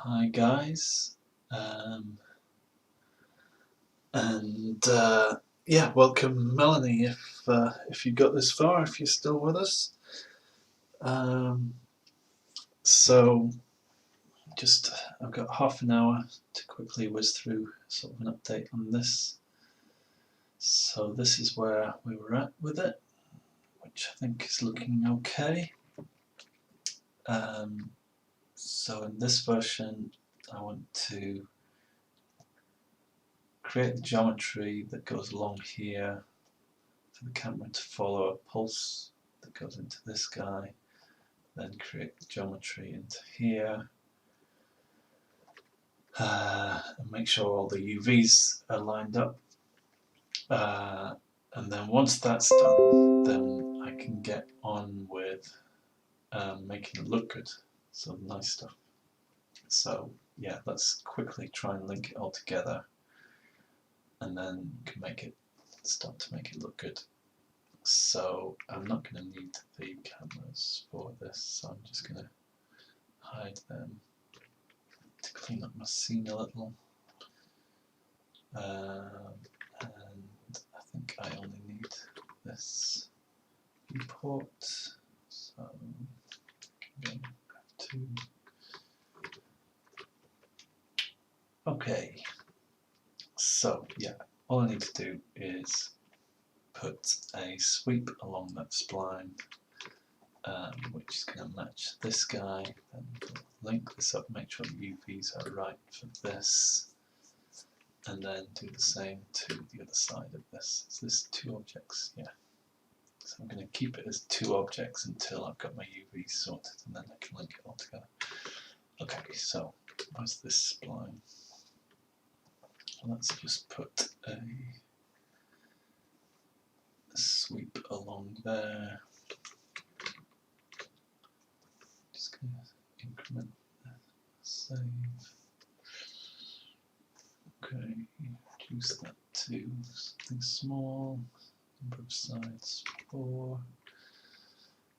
Hi guys, um, and yeah, welcome Melanie. If you got this far, if you're still with us, um, so just I've got half an hour to quickly whiz through sort of an update on this. So this is where we were at with it, which I think is looking okay. So in this version, I want to create the geometry that goes along here for the camera to follow a pulse that goes into this guy, then create the geometry into here, and make sure all the UVs are lined up. And then once that's done, then I can get on with making it look good. So nice stuff. So yeah, let's quickly try and link it all together, and then you can start to make it look good. So I'm not going to need the cameras for this, so I'm just going to hide them to clean up my scene a little. And I think I only need this viewport, so I can go to. Okay, so yeah, all I need to do is put a sweep along that spline, which is going to match this guy, and link this up, make sure the UVs are right for this, and then do the same to the other side of this. Is this two objects? Yeah. So I'm going to keep it as two objects until I've got my UVs sorted, and then I can link it all together. Okay, so where's this spline? Let's just put a sweep along there. Just going to increment that. Save. Okay, reduce that to something small. Number of sides 4.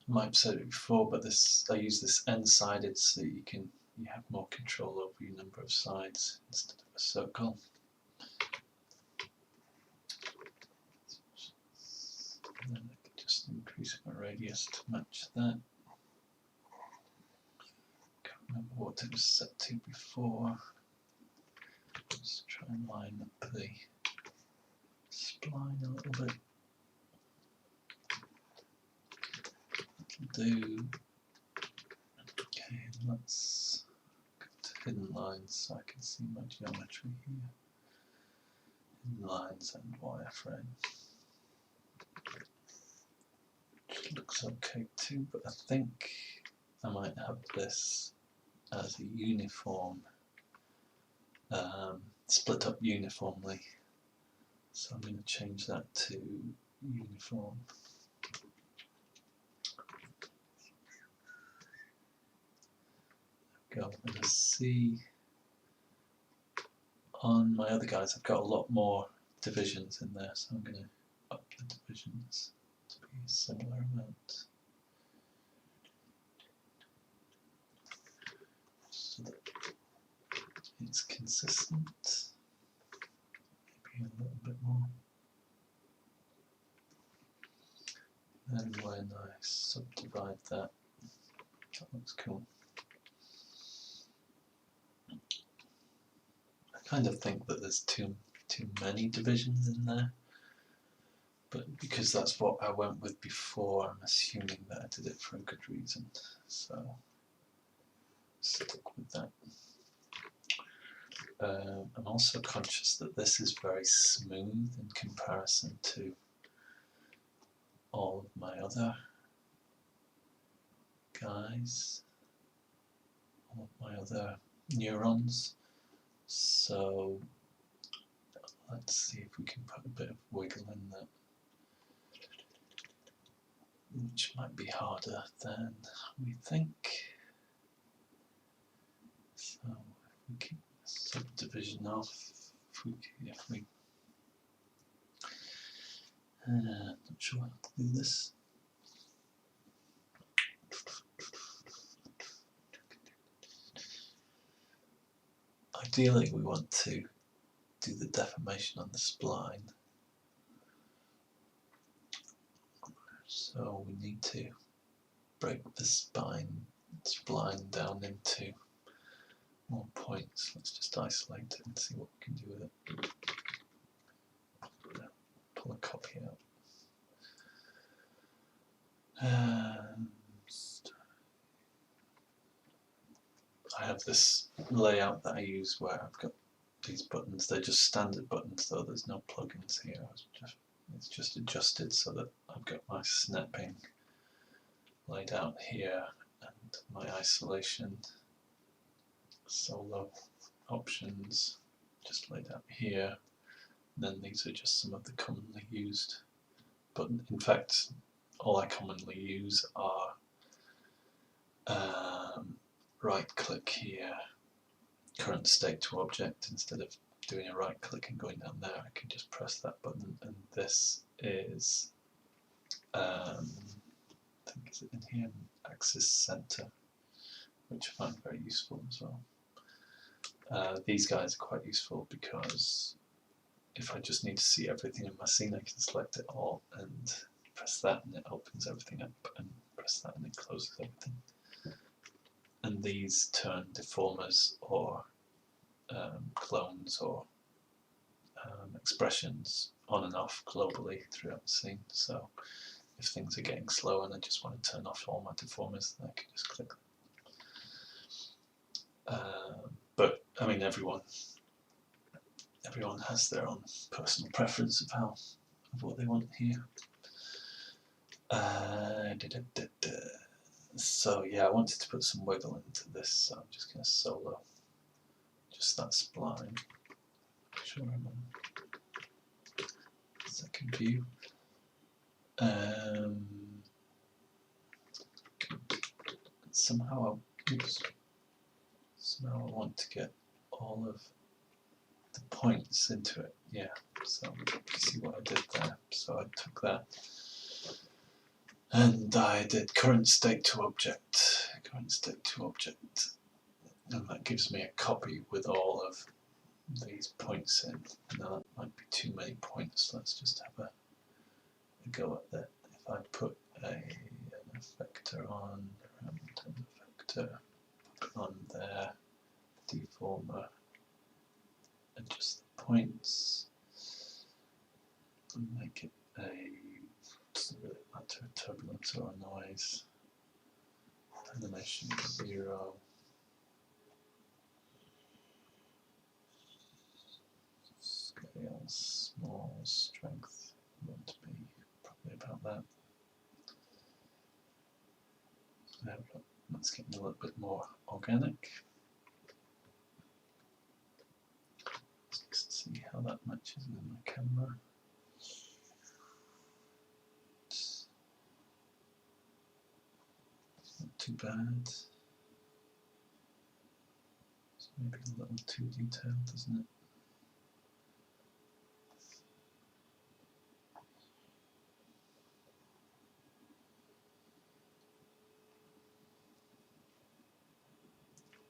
I might have said it before, but I use this n-sided so you have more control over your number of sides instead of a circle. And then I can just increase my radius to match that. Can't remember what it was set to before. Just try and line up the spline a little bit. That'll do. Okay, let's go to hidden lines so I can see my geometry here. Hidden lines and wireframe. Which looks okay too, but I think I might have this as a uniform, split up uniformly. So I'm going to change that to uniform. Go and see on my other guys I've got a lot more divisions in there, so I'm going to up the divisions to be a similar amount so that it's consistent. Maybe a little bit more. And when I subdivide that, that looks cool. I kind of think that there's too many divisions in there, but because that's what I went with before, I'm assuming that I did it for a good reason, so stick with that. I'm also conscious that this is very smooth in comparison to all of my other guys, all of my other neurons. So let's see if we can put a bit of wiggle in that, which might be harder than we think. So if we keep the subdivision off, not sure how to do this. ideally we want to do the deformation on the spline. So we need to break the spline down into more points. Let's just isolate it and see what we can do with it. Pull a copy out. I have this layout that I use where I've got these buttons. They're just standard buttons though, there's no plugins here. It's just adjusted so that I've got my snapping laid out here and my isolation solo options just laid out here. And then these are just some of the commonly used, but in fact all I commonly use are right click here, current state to object. Instead of doing a right click and going down there, I can just press that button, and this is I think is it in here, axis center, which I find very useful as well. These guys are quite useful because if I just need to see everything in my scene, I can select it all and press that and it opens everything up, and press that and it closes everything. And these turn deformers or clones or expressions on and off globally throughout the scene. So if things are getting slow and I just want to turn off all my deformers, then I can just click. But I mean, everyone has their own personal preference of what they want here. So yeah, I wanted to put some wiggle into this, so I'm just going to solo just that spline. Make sure I'm on second view. Somehow I want to get all of the points into it. Yeah, so you see what I did there. So I took that and I did current state to object, and that gives me a copy with all of these points in. Now that might be too many points. Let's just have a go at that. If I put an effector on, random effector, put on there, deformer, adjust the points, and make it doesn't really matter, turbulence or noise, animation 0, scale small, strength want to be probably about that. There we go. That's getting a little bit more organic. Let's see how that matches with my camera. It's not too bad. It's maybe a little too detailed, isn't it?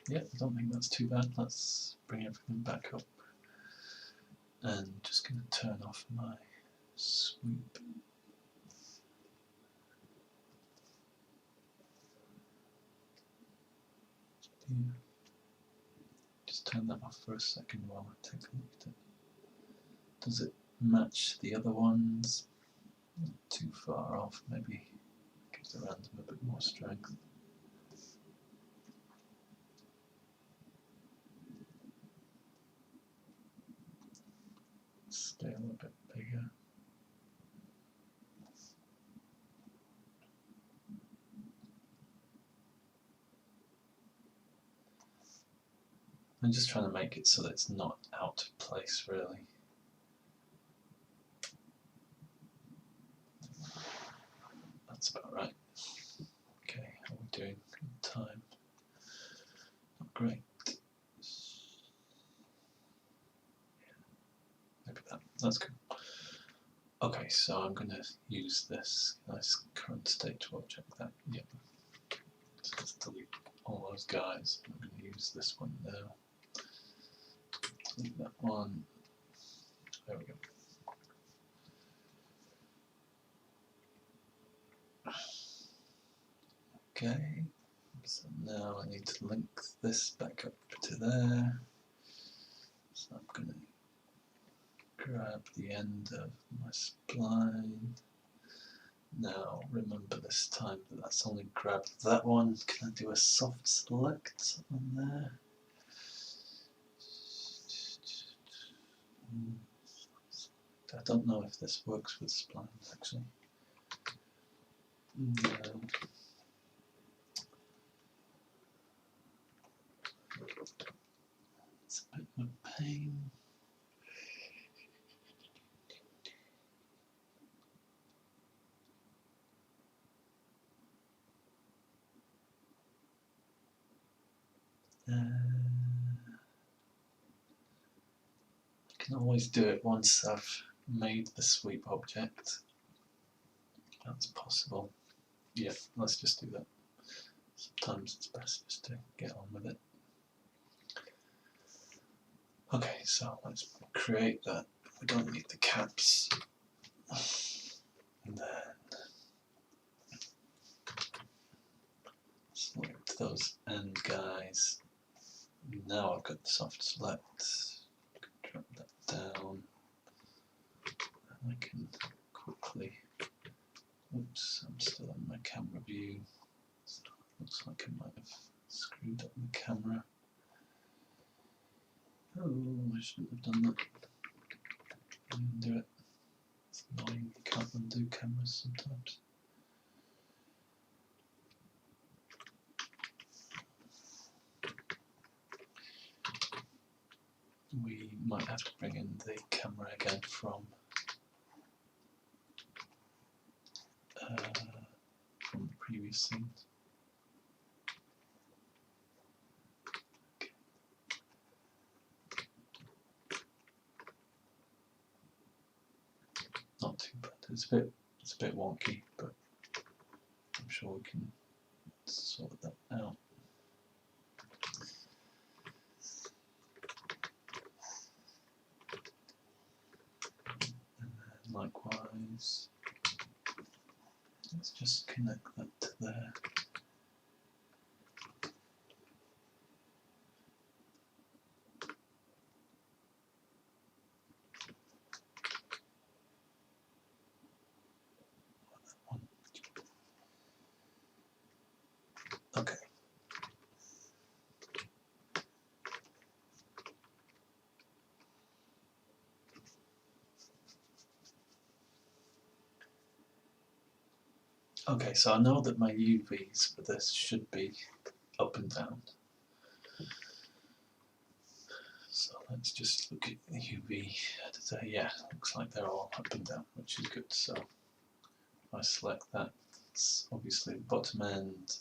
Yeah, I don't think that's too bad. Let's bring everything back up. And just going to turn off my sweep. Yeah. Just turn that off for a second while I take a look at it. Does it match the other ones? Not too far off, maybe gives the random a bit more strength. Scale a bit bigger. I'm just trying to make it so that it's not out of place, really. That's about right. Okay, how are we doing in time? Not great. Maybe that's good. Okay, so I'm going to use this nice current state to object that. Yep. So let's delete all those guys. I'm going to use this one now. Delete that one. There we go. Okay, so now I need to link this back up to there. So I'm going to grab the end of my spline. Now remember this time that that's only grabbed that one. Can I do a soft select on there? I don't know if this works with splines actually. No. It's a bit of a pain. I can always do it once I've made the sweep object. That's possible. Yeah, let's just do that. Sometimes it's best just to get on with it. Okay, so let's create that. We don't need the caps. And then select those end guys. Now I've got the soft select. Drop that down. And I can quickly. Oops, I'm still in my camera view. So looks like I might have screwed up the camera. Oh, I shouldn't have done that. Undo it. It's annoying, you can't undo cameras sometimes. We might have to bring in the camera again from the previous scene. Not too bad. It's a bit wonky, but I'm sure we can sort that out. And then likewise, let's just connect that to there. Okay. Okay, so I know that my UVs for this should be up and down. So let's just look at the UV editor. Yeah, looks like they're all up and down, which is good. So if I select that, it's obviously the bottom end,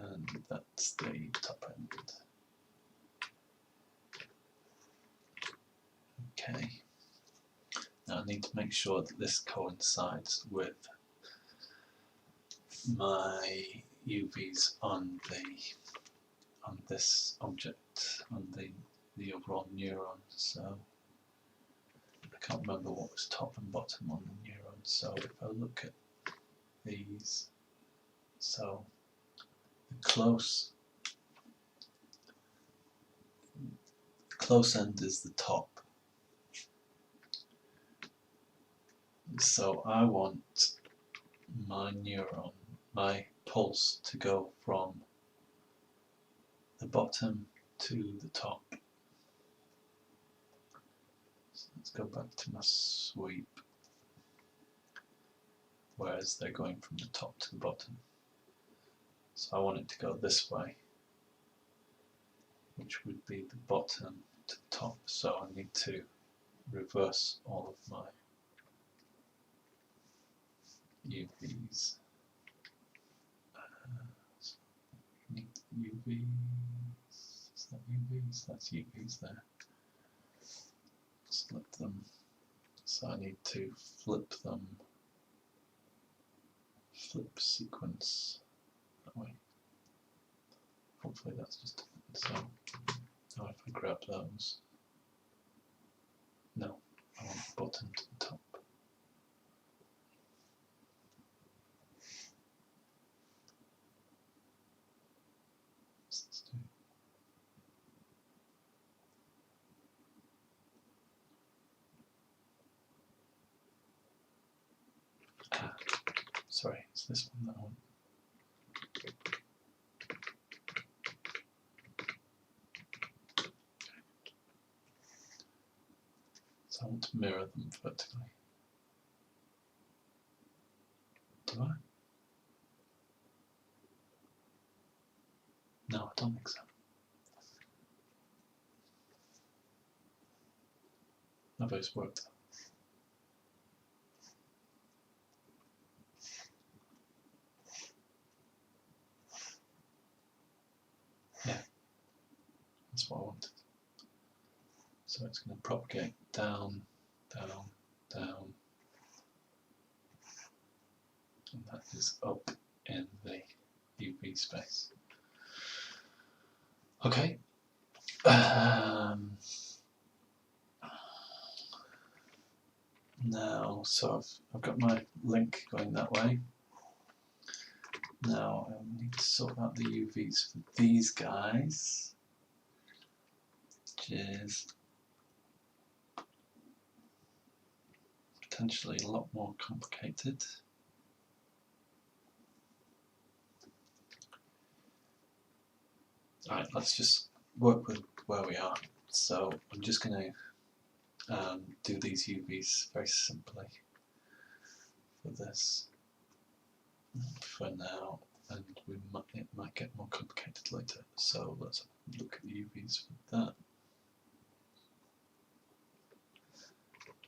and that's the top end. Okay. Now I need to make sure that this coincides with my UVs on this object, on the overall neuron. So I can't remember what was top and bottom on the neuron. So if I look at these, so the close end is the top. So I want my neuron, my pulse, to go from the bottom to the top. So let's go back to my sweep, whereas they're going from the top to the bottom. So I want it to go this way, which would be the bottom to the top. So I need to reverse all of my UVs. So need UVs. Is that UVs? That's UVs there. Select them. So I need to flip them. Flip sequence that way. Hopefully that's just so. Now if I grab those, no, I want the bottom to the top. Let's do sorry, it's this one that I want. So I want to mirror them vertically. Do I? No, I don't think so. I've always worked. Yeah, that's what I wanted. So it's going to propagate down, down, down, and that is up in the UV space. Okay. Now, so I've got my link going that way. Now I need to sort out the UVs for these guys, which is potentially a lot more complicated. Alright, let's just work with where we are. So I'm just going to do these UVs very simply for this for now, and it might get more complicated later. So let's look at the UVs for that.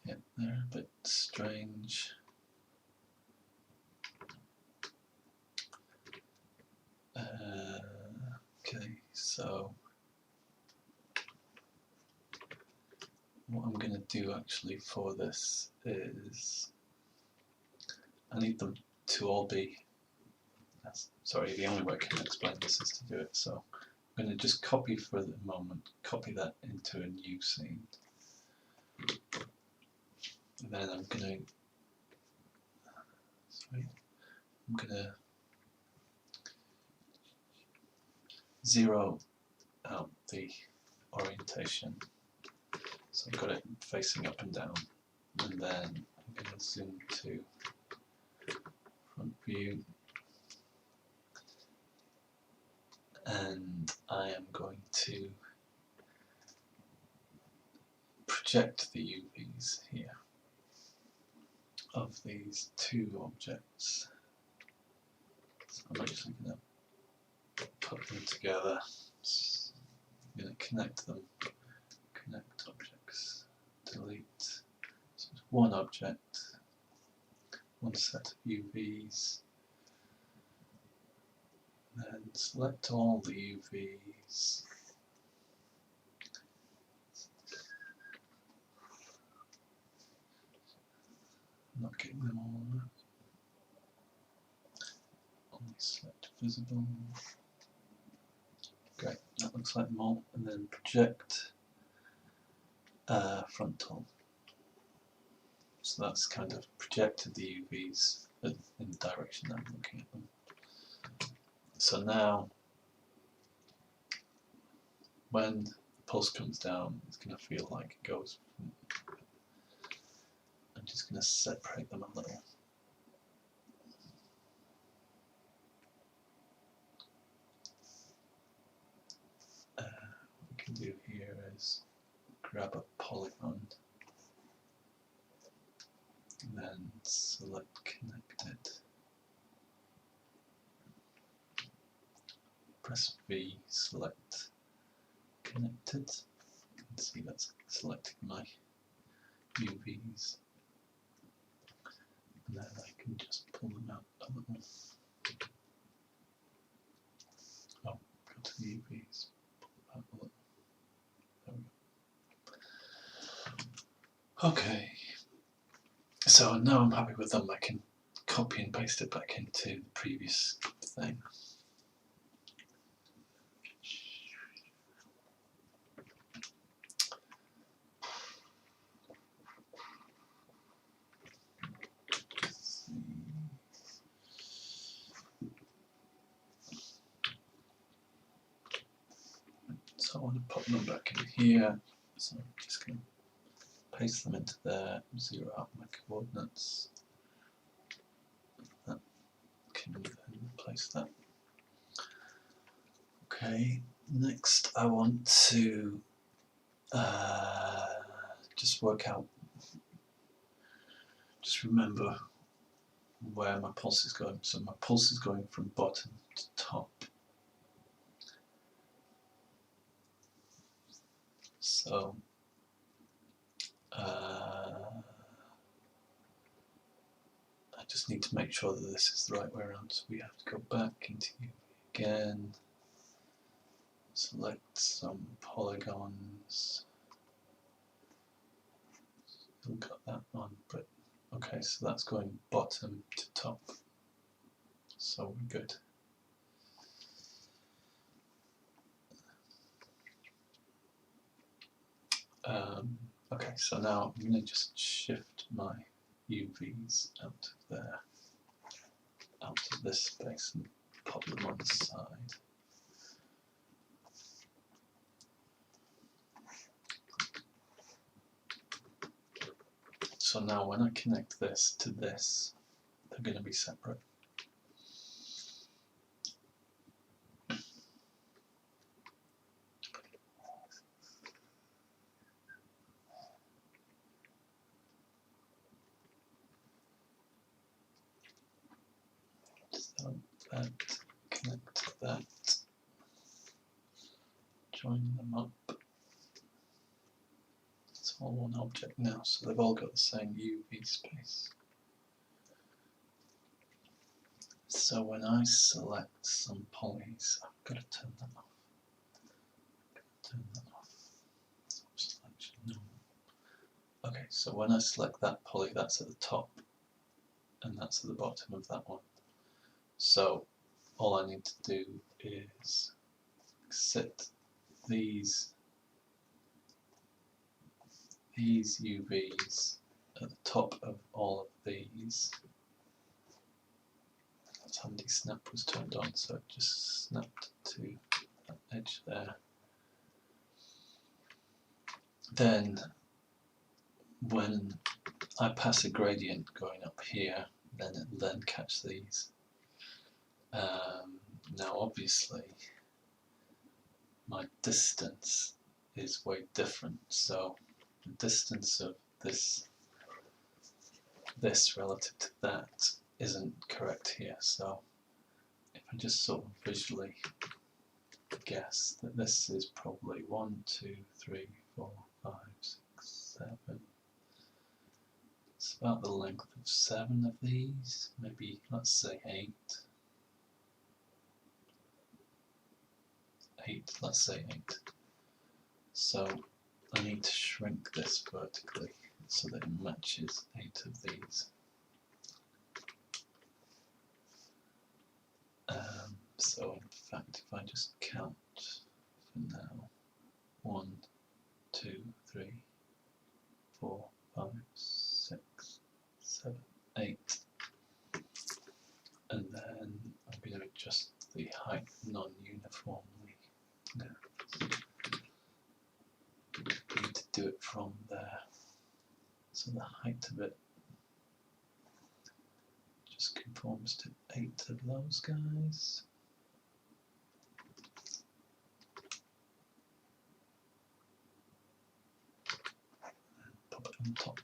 Yeah, they're a bit strange. Okay, so what I'm going to do actually for this is I need them to all be, sorry, the only way I can explain this is to do it, so I'm going to just copy for the moment, copy that into a new scene. And then I'm going to zero out the orientation. So I've got it facing up and down, and then I'm going to zoom to front view, and I am going to project the UVs here of these two objects. So I'm actually going to put them together. I'm going to connect them, connect objects, delete. So it's one object, one set of UVs, and then select all the UVs. I'm not getting them all on. Only select visible. Great, that looks like them all. And then project frontal. So that's kind of projected the UVs in the direction that I'm looking at them. So now, when the pulse comes down, it's going to feel like it goes. I'm just going to separate them a little. What we can do here is grab a polygon and then select connected. Press V, select connected. You can see that's selecting my UVs. And then I can just pull them out a little. Oh, go to the UVs, pull them out a little. There we go. Okay, so now I'm happy with them. I can copy and paste it back into the previous thing. So I want to put them back in here. So I'm just going to paste them into there, zero out my coordinates. That can then replace that. Okay, next I want to just work out, just remember where my pulse is going. So my pulse is going from bottom to top. So I just need to make sure that this is the right way around. So we have to go back into UV again, select some polygons. Still got that on, but okay, so that's going bottom to top. So we're good. Okay, so now I'm going to just shift my UVs out of there, out of this space, and pop them on the side. So now when I connect this to this, they're going to be separate. So that, connect that, join them up. It's all one object now, so they've all got the same UV space. So when I select some polys, I've got to turn that off. Turn that off. Selection, no. Okay, so when I select that poly, that's at the top, and that's at the bottom of that one. So all I need to do is set these UVs at the top of all of these. That's handy, snap was turned on, so it just snapped to that edge there. Then when I pass a gradient going up here, then it'll then catch these. Now obviously my distance is way different, so the distance of this relative to that isn't correct here. So if I just sort of visually guess that this is probably 1, 2, 3, 4, 5, 6, 7. It's about the length of 7 of these, maybe let's say 8. 8, let's say 8. So I need to shrink this vertically so that it matches 8 of these. So in fact, if I just count for now, 1, 2, 3, 4, 5, 6, 7, 8, and then I'm going to adjust the height non-uniformly. Now, I need to do it from there. So the height of it just conforms to 8 of those guys. And pop it on top.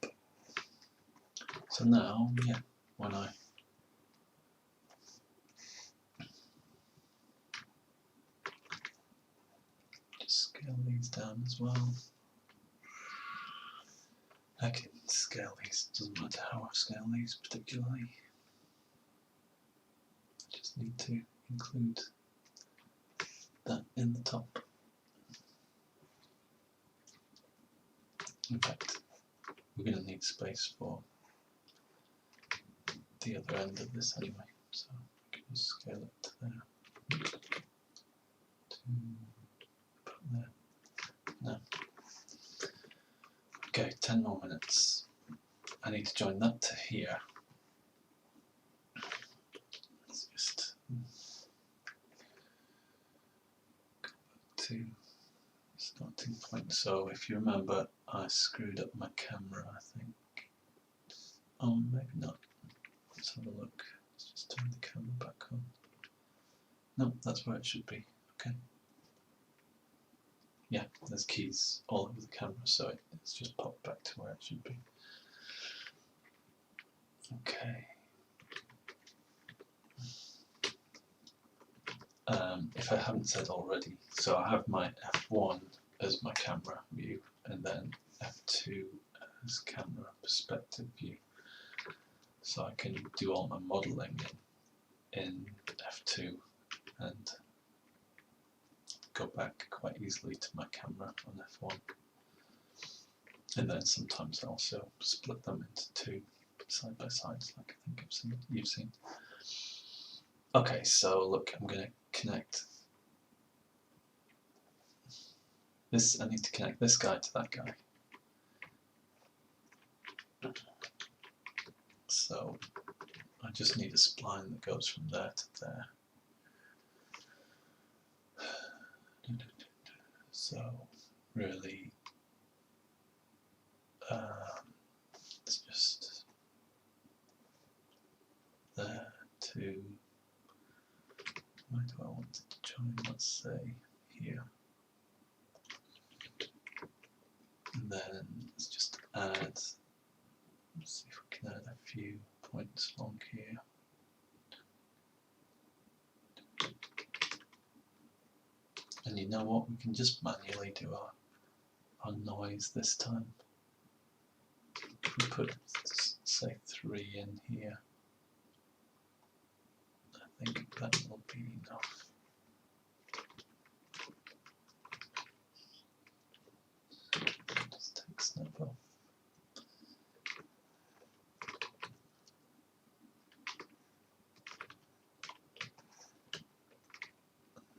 So now, yeah, when I just scale these down as well. I can scale these, doesn't matter how I scale these particularly. I just need to include that in the top. In fact, we're going to need space for the other end of this anyway, so I can just scale it to there. Put there. No. Okay, 10 more minutes. I need to join that to here. Let's just go back to starting point. So if you remember, I screwed up my camera, I think. Oh, maybe not. Let's have a look. Let's just turn the camera back on. No, that's where it should be. Okay. Yeah, there's keys all over the camera, so it's just popped back to where it should be. Okay. If I haven't said already, so I have my F1 as my camera view, and then F2 as camera perspective view. So I can do all my modelling in F2 and go back quite easily to my camera on F1. And then sometimes I also split them into two side by sides, like I think you've seen. Okay, so look, I'm going to connect this. I need to connect this guy to that guy. So I just need a spline that goes from there to there. So really, it's just there to, where do I want it to join? Let's say here. And then let's just add, let's see if we can add a few points along here. And you know what, we can just manually do our noise this time. If we put, say, 3 in here, I think that will be enough. Just take snap off.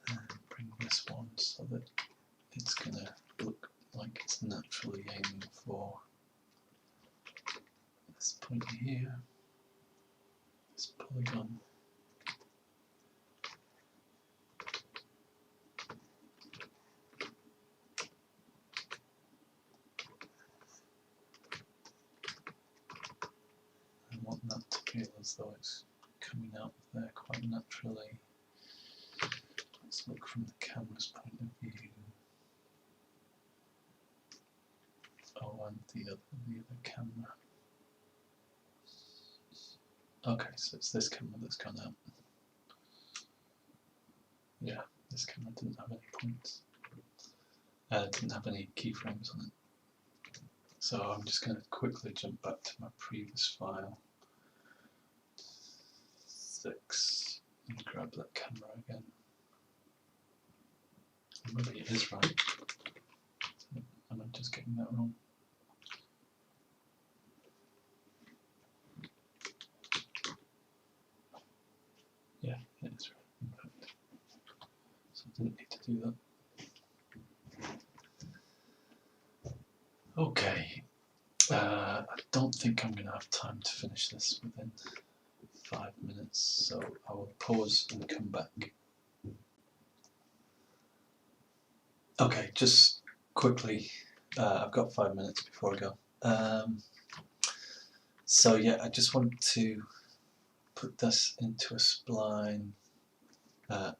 And bring this one so that it's going to look like it's naturally aiming for this point here, this polygon. I want that to feel as though it's coming out there quite naturally. Let's look from the camera's point of view. Oh, and the other camera. Okay, so it's this camera that's gone out. Yeah, this camera didn't have any points. Didn't have any keyframes on it. So I'm just going to quickly jump back to my previous file. 6, and grab that camera again. Maybe it is right. Am I just getting that wrong? Yeah, it is right, in fact. So I didn't need to do that. Okay. I don't think I'm going to have time to finish this within 5 minutes, so I will pause and come back. Okay, just quickly, I've got 5 minutes before I go. So yeah, I just want to put this into a spline,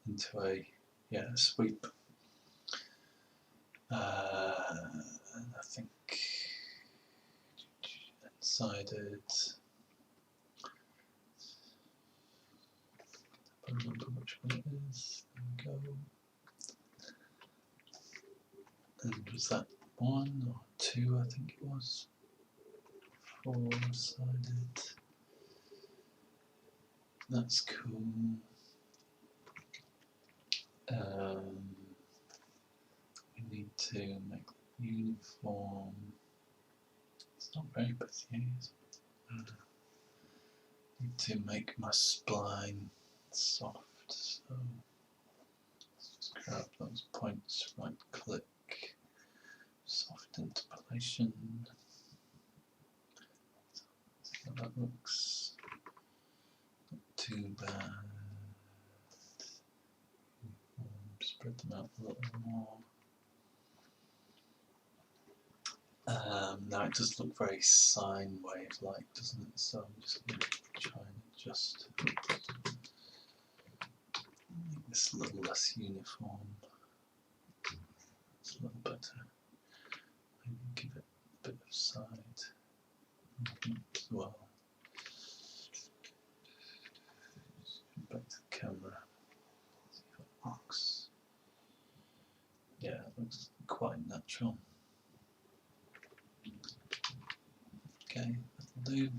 into a sweep, and I think decided. I don't remember which one it is. There we go. And was that 1 or 2? I think it was. 4-sided. That's cool. We need to make it uniform. It's not very busy, is it? Need to make my spline soft, so let's just grab those points, right click, soft interpolation. So that looks not too bad. Spread them out a little more. Now it does look very sine wave-like, doesn't it? So I'm just going to try and adjust, make this a little less uniform. It's a little better. Maybe give it a bit of side as well. Back to the camera. See if it looks. Yeah, it looks quite natural. Okay, that'll do.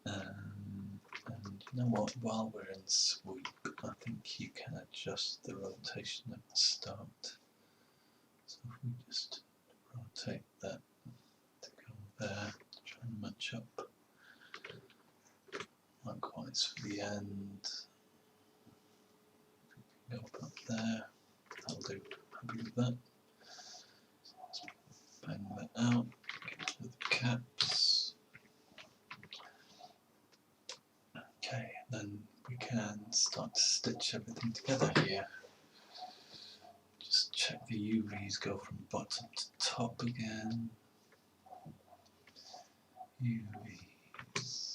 And you know what? While we're in sweep, I think you can adjust the rotation at the start. So if we just rotate that to go there, try and match up. Likewise for the end. Go up there. That'll do. Happy with that. So let's bang that out. Get rid of the caps. Okay, then we can start to stitch everything together here. Just check the UVs go from bottom to top again. UVs.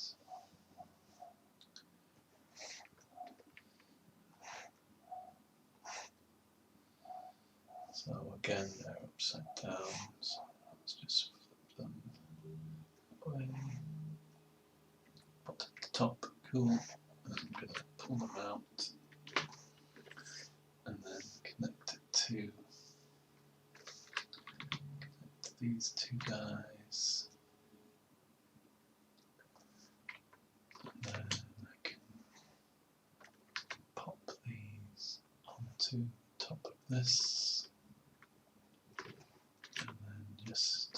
So again, they're upside down, so let's just flip them away. Bottom to top, cool. And I'm going to pull them out and then connect it to these two guys. And then I can pop these onto the top of this. And then just,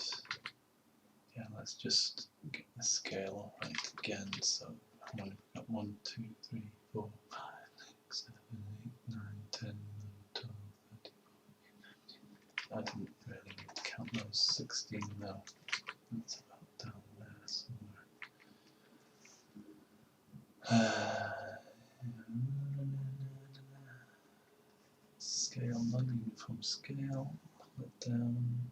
yeah, let's just get the scale right again. So I've only got 1, 2, 3, 4, 5, 6, 7, 8, 9, 10, 11, 12, 13, 14, 15. I didn't really need to count those 16 though. That's about down there somewhere. Scale, non-uniform scale, pull it down.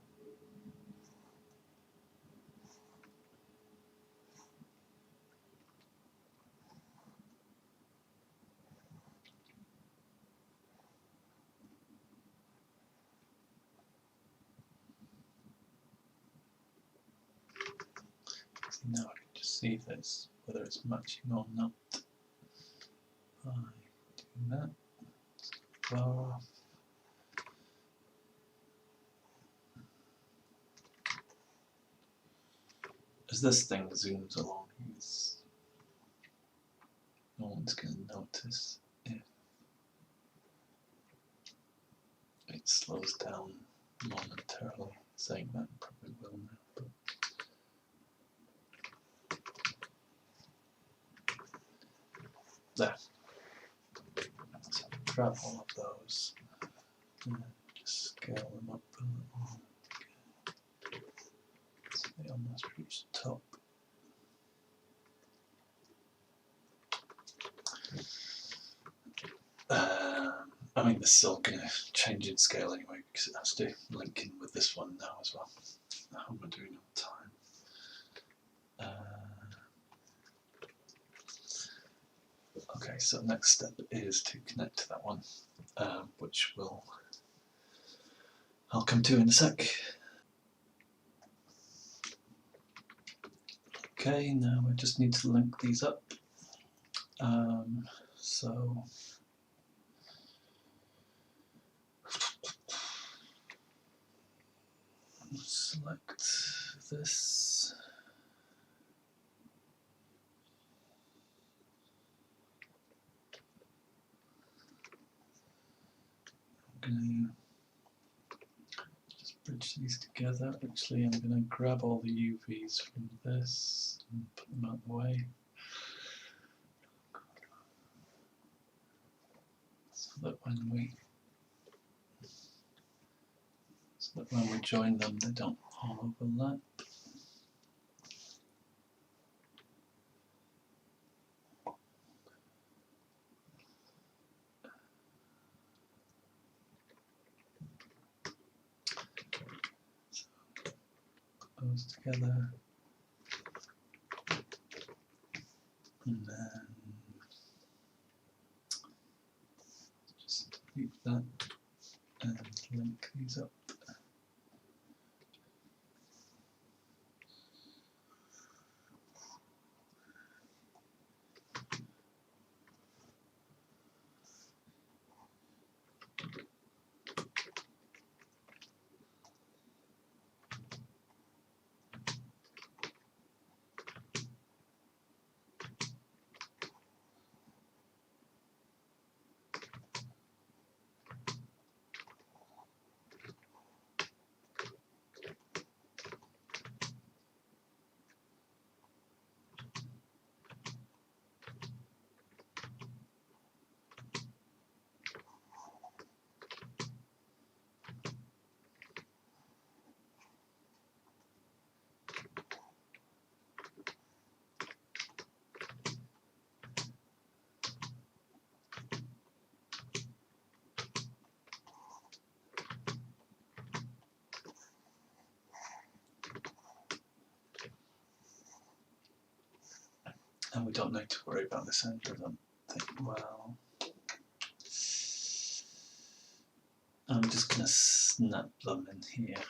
Now I can just see if it's, whether it's matching or not. By doing that, bar off. As this thing zooms along, no one's going to notice if it slows down momentarily. Saying that probably will now, but there. So grab all of those and just scale them up a little. So they almost reach the top. I mean, this is still going to change in scale anyway because it has to link in with this one now as well. How am I doing on time? Okay, so next step is to connect to that one, which I'll come to in a sec. Okay, now I just need to link these up. So select this. I'm going to just bridge these together. Actually, I'm going to grab all the UVs from this and put them out of the way. So that when we join them, they don't all overlap. together, and then just delete that and link these up. And we don't need to worry about this end, I don't think. Well, I'm just going to snap them in here.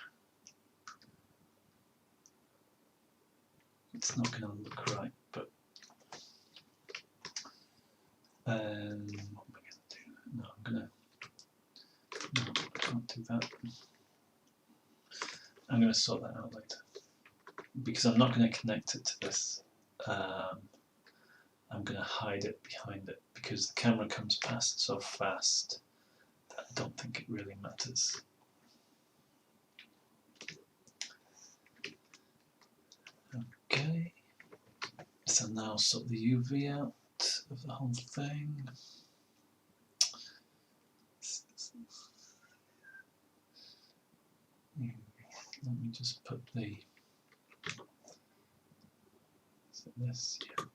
It's not going to look right, but what am I going to do? No, I can't do that. I'm going to sort that out later, because I'm not going to connect it to this. I'm going to hide it behind it, because the camera comes past so fast that I don't think it really matters. Okay, so now sort the UV out of the whole thing. Let me just put the, is it this? Yeah.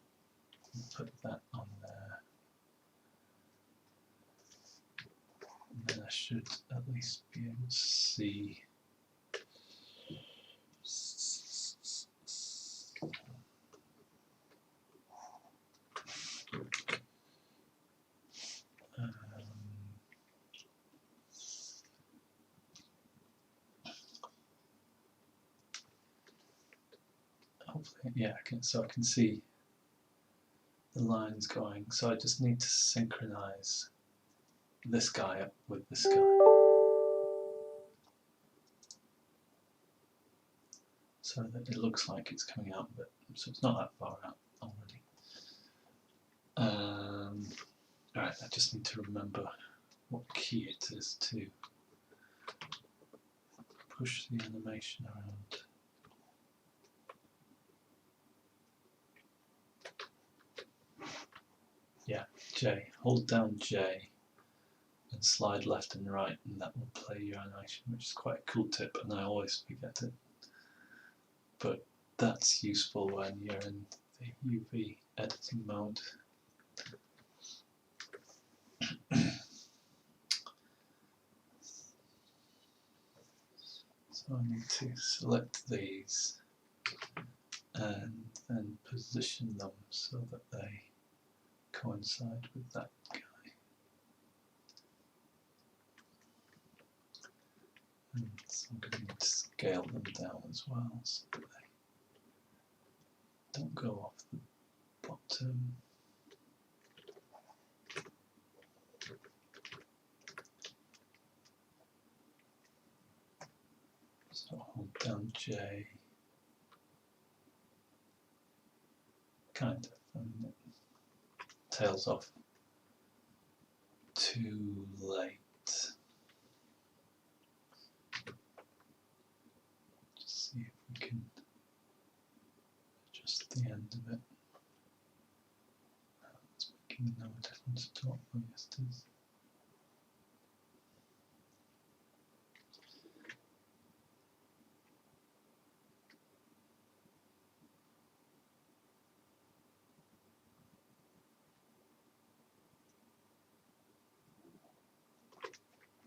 Put that on there. And then I should at least be able to see. Hopefully, yeah, so I can see the lines going. So I just need to synchronize this guy up with this guy, so that it looks like it's coming out a bit. So it's not that far out already. Alright, I just need to remember what key it is to push the animation around. Yeah, J. Hold down J and slide left and right, and that will play your animation, which is quite a cool tip, and I always forget it. But that's useful when you're in the UV editing mode. So I need to select these and then position them so that they coincide with that guy. And so I'm going to need to scale them down as well so that they don't go off the bottom. So hold down J. Kind of, I mean, it tails off too late. Just see if we can adjust the end of it. It's making no difference at all. Oh, yes, it is.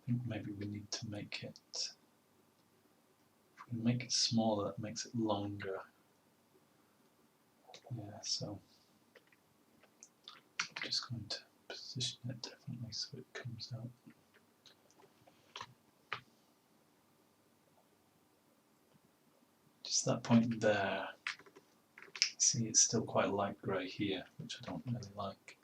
I think maybe we need to make it we make it smaller, that makes it longer. Yeah, so I'm just going to position it differently so it comes out. Just that point there. See, it's still quite light grey here, which I don't really like.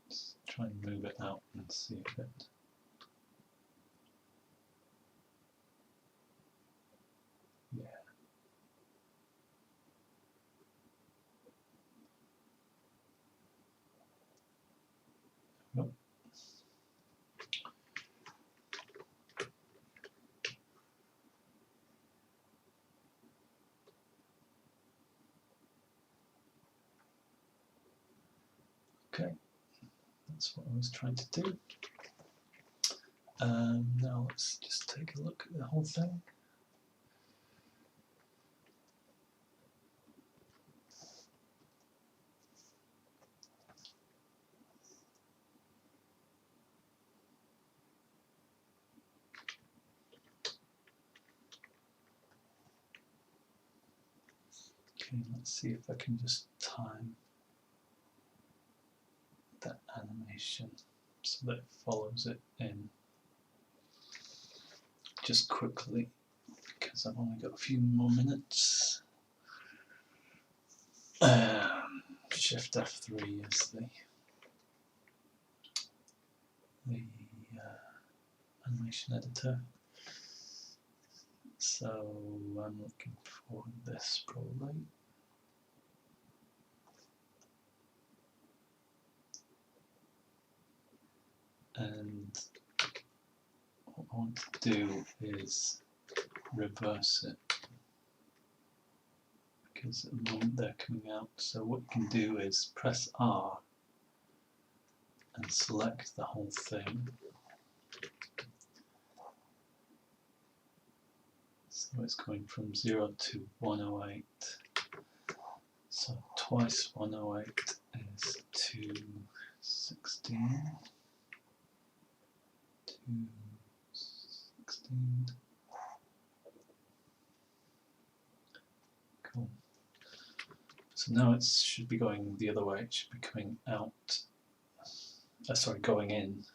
Just try and move it out and see if it. Yeah. Nope. Okay, that's what I was trying to do. Now let's just take a look at the whole thing. Okay, let's see if I can just time that animation so that it follows it in just quickly, because I've only got a few more minutes. Shift F3 is the animation editor. So I'm looking for this probably. And what I want to do is reverse it, because at the moment they're coming out. So what you can do is press R and select the whole thing. So it's going from 0 to 108. So twice 108 is 216. 216. Cool. So now it should be going the other way. It should be coming out. Sorry, going in.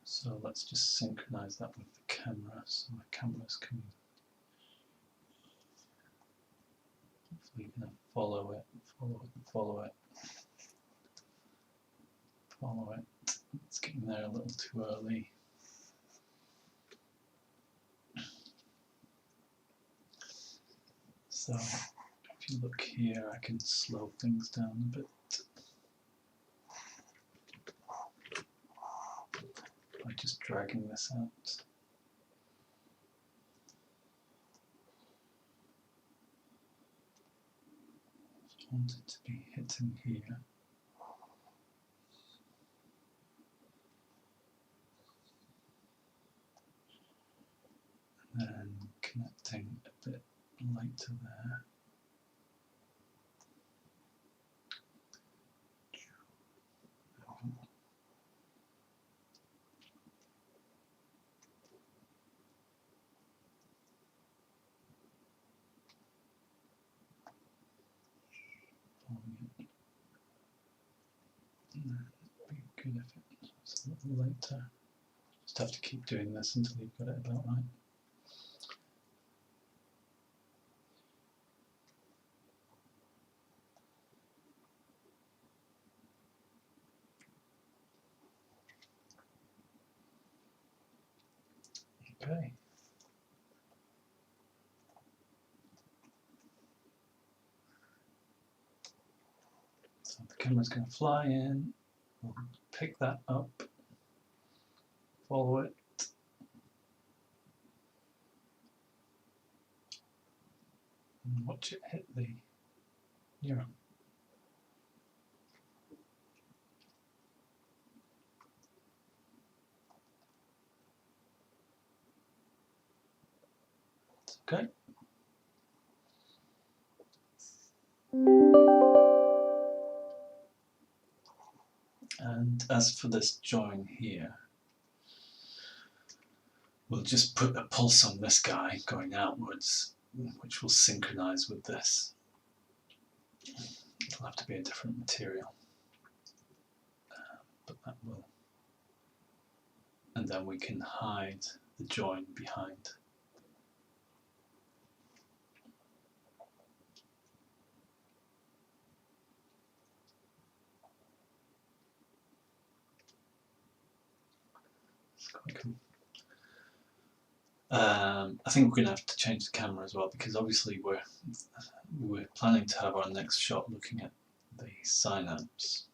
So let's just synchronize that with the camera. So my camera's coming. Hopefully you're going to follow it, follow it, follow it. Follow it. It's getting there a little too early. So if you look here, I can slow things down a bit by just dragging this out. I want it to be hitting here. And then connecting a bit later there. It'd be good if it was a little later. Just have to keep doing this until you've got it about right. Okay. So the camera's going to fly in, we'll pick that up, follow it, and watch it hit the neuron. Okay. And as for this join here, we'll just put a pulse on this guy going outwards, which will synchronize with this. It'll have to be a different material, but that will. And then we can hide the join behind. It's quite cool. I think we're going to have to change the camera as well, because obviously we're planning to have our next shot looking at the synapse.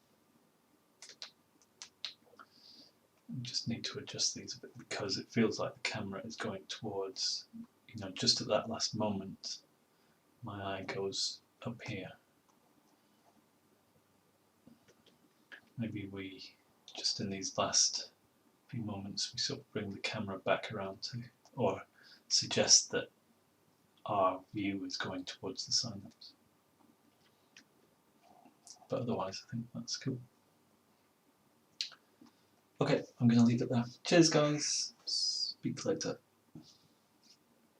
We just need to adjust these a bit, because it feels like the camera is going towards, you know, just at that last moment my eye goes up here. Maybe we, just in these last few moments, we sort of bring the camera back around to, or suggest that our view is going towards the synapse. But otherwise I think that's cool. Okay, I'm going to leave it there. Cheers guys, speak later.